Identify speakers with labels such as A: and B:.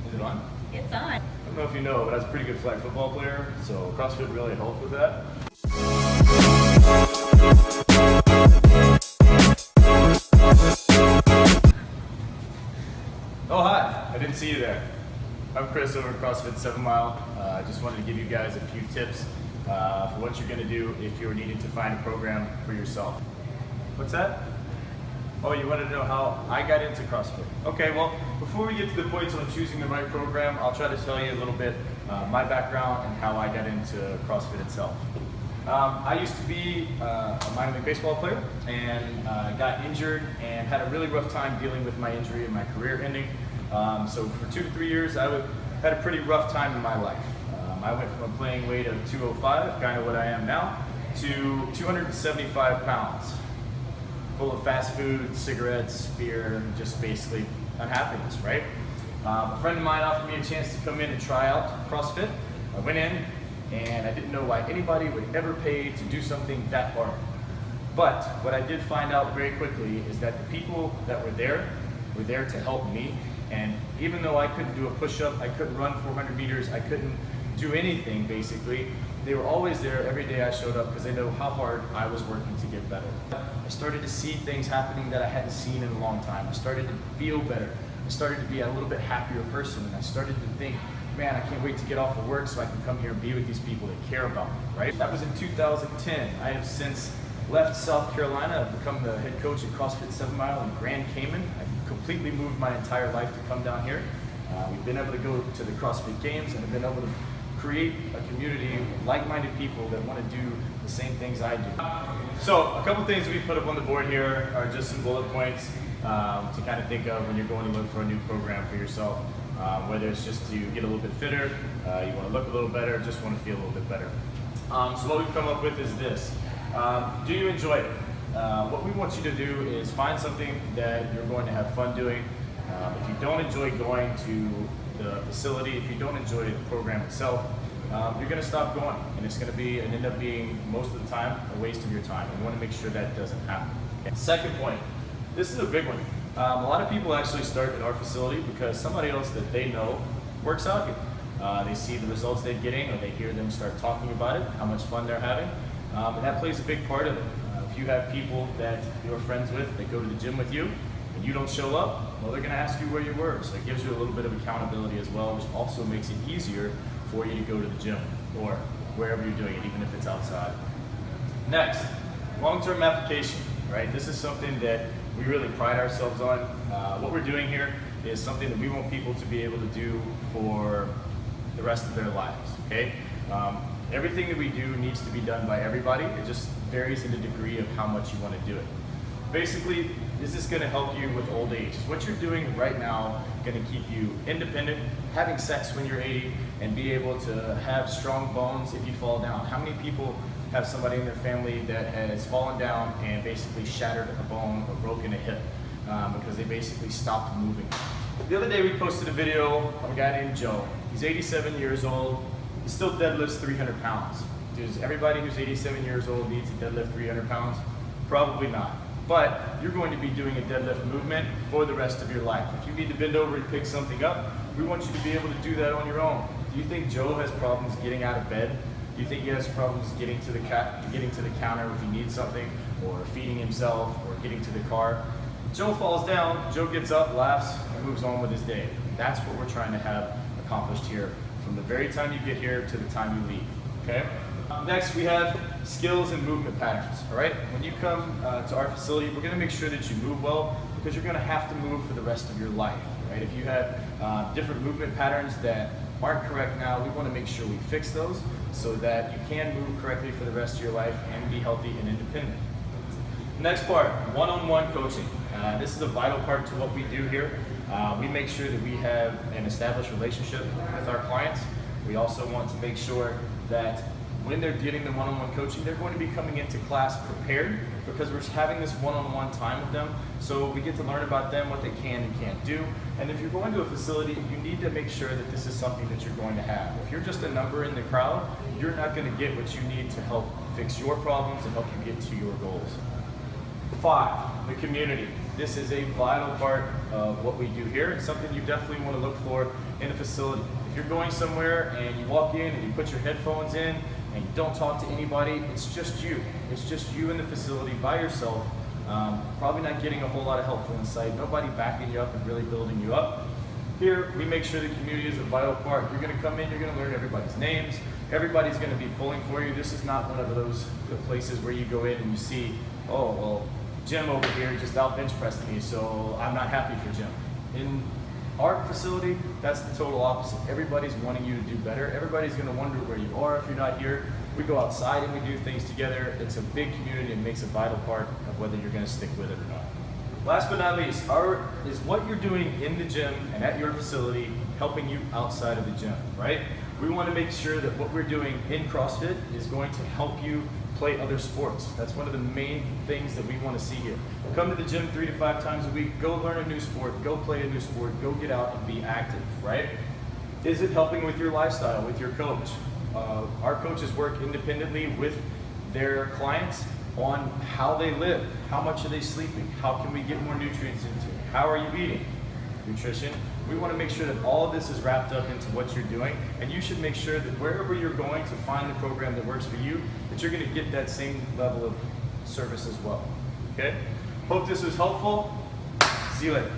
A: Is it on?
B: It's on.
A: I don't know if you know, but I was a pretty good flag football player, so CrossFit really helped with that. Oh, hi. I didn't see you there. I'm Chris over at CrossFit 7 Mile. I just wanted to give you guys a few tips for what you're going to do if you're needing to find a program for yourself. What's that? Oh, you wanted to know how I got into CrossFit. Okay, well, before we get to the points on choosing the right program, I'll try to tell you a little bit my background and how I got into CrossFit itself. I used to be a minor league baseball player and got injured and had a really rough time dealing with my injury and my career ending. So for 2 to 3 years, I had a pretty rough time in my life. I went from a playing weight of 205, kind of what I am now, to 275 pounds. Full of fast food, cigarettes, beer, just basically unhappiness, right? A friend of mine offered me a chance to come in and try out CrossFit. I went in and I didn't know why anybody would ever pay to do something that hard. But what I did find out very quickly is that the people that were there to help me. And even though I couldn't do a push-up, I couldn't run 400 meters, I couldn't do anything basically, they were always there every day I showed up because they know how hard I was working to get better. I started to see things happening that I hadn't seen in a long time. I started to feel better. I started to be a little bit happier person, and I started to think, man, I can't wait to get off of work so I can come here and be with these people that care about me, right? That was in 2010. I have since left South Carolina. I've become the head coach at CrossFit 7 Mile in Grand Cayman. I completely moved my entire life to come down here. We've been able to go to the CrossFit Games and have been able to create a community of like-minded people that want to do the same things I do. So a couple things we put up on the board here are just some bullet points to kind of think of when you're going to look for a new program for yourself. Whether it's just to get a little bit fitter, you want to look a little better, just want to feel a little bit better. So what we've come up with is this. Do you enjoy it? What we want you to do is find something that you're going to have fun doing. If you don't enjoy going to the facility, if you don't enjoy the program itself, you're going to stop going, and it's going to be and end up being most of the time a waste of your time. We want to make sure that doesn't happen. Okay. Second point, this is a big one. A lot of people actually start at our facility because somebody else that they know works out here. They see the results they're getting, or they hear them start talking about it, how much fun they're having, and that plays a big part of it. If you have people that you're friends with that go to the gym with you, and you don't show up, well, they're going to ask you where you were. So it gives you a little bit of accountability as well, which also makes it easier for you to go to the gym or wherever you're doing it, even if it's outside. Next, long-term application, right? This is something that we really pride ourselves on. What we're doing here is something that we want people to be able to do for the rest of their lives, okay? Everything that we do needs to be done by everybody. It just varies in the degree of how much you want to do it. Basically, this is going to help you with old age. What you're doing right now is going to keep you independent, having sex when you're 80, and be able to have strong bones if you fall down. How many people have somebody in their family that has fallen down and basically shattered a bone or broken a hip because they basically stopped moving? The other day we posted a video of a guy named Joe. He's 87 years old. He still deadlifts 300 pounds. Does everybody who's 87 years old need to deadlift 300 pounds? Probably not. But you're going to be doing a deadlift movement for the rest of your life. If you need to bend over and pick something up, we want you to be able to do that on your own. Do you think Joe has problems getting out of bed? Do you think he has problems getting to the counter if he needs something, or feeding himself, or getting to the car? Joe falls down, Joe gets up, laughs, and moves on with his day. That's what we're trying to have accomplished here from the very time you get here to the time you leave, okay? Next, we have skills and movement patterns, all right? When you come to our facility, we're gonna make sure that you move well because you're gonna have to move for the rest of your life, right? If you have different movement patterns that aren't correct now, we wanna make sure we fix those so that you can move correctly for the rest of your life and be healthy and independent. Next part, one-on-one coaching. This is a vital part to what we do here. We make sure that we have an established relationship with our clients. We also want to make sure that when they're getting the one-on-one coaching, they're going to be coming into class prepared because we're having this one-on-one time with them. So we get to learn about them, what they can and can't do. And if you're going to a facility, you need to make sure that this is something that you're going to have. If you're just a number in the crowd, you're not going to get what you need to help fix your problems and help you get to your goals. 5, the community. this is a vital part of what we do here. It's something you definitely want to look for in a facility. If you're going somewhere and you walk in and you put your headphones in and you don't talk to anybody, it's just you. It's just you in the facility by yourself. Probably not getting a whole lot of helpful insight. Nobody backing you up and really building you up. Here, we make sure the community is a vital part. You're going to come in, you're going to learn everybody's names. Everybody's going to be pulling for you. This is not one of those places where you go in and you see, oh, well, Jim over here just out bench pressed me, so I'm not happy for Jim. In our facility, that's the total opposite. Everybody's wanting you to do better. Everybody's going to wonder where you are if you're not here. We go outside and we do things together. It's a big community and makes a vital part of whether you're going to stick with it or not. Last but not least, is what you're doing in the gym and at your facility helping you outside of the gym, right? We want to make sure that what we're doing in CrossFit is going to help you play other sports. That's one of the main things that we want to see here. Come to the gym 3 to 5 times a week, go learn a new sport, go play a new sport, go get out and be active, right? Is it helping with your lifestyle, with your coach? Our coaches work independently with their clients on how they live, how much are they sleeping, how can we get more nutrients into it, how are you eating, nutrition. We want to make sure that all of this is wrapped up into what you're doing, and you should make sure that wherever you're going to find the program that works for you, that you're going to get that same level of service as well. Okay? Hope this was helpful. See you later.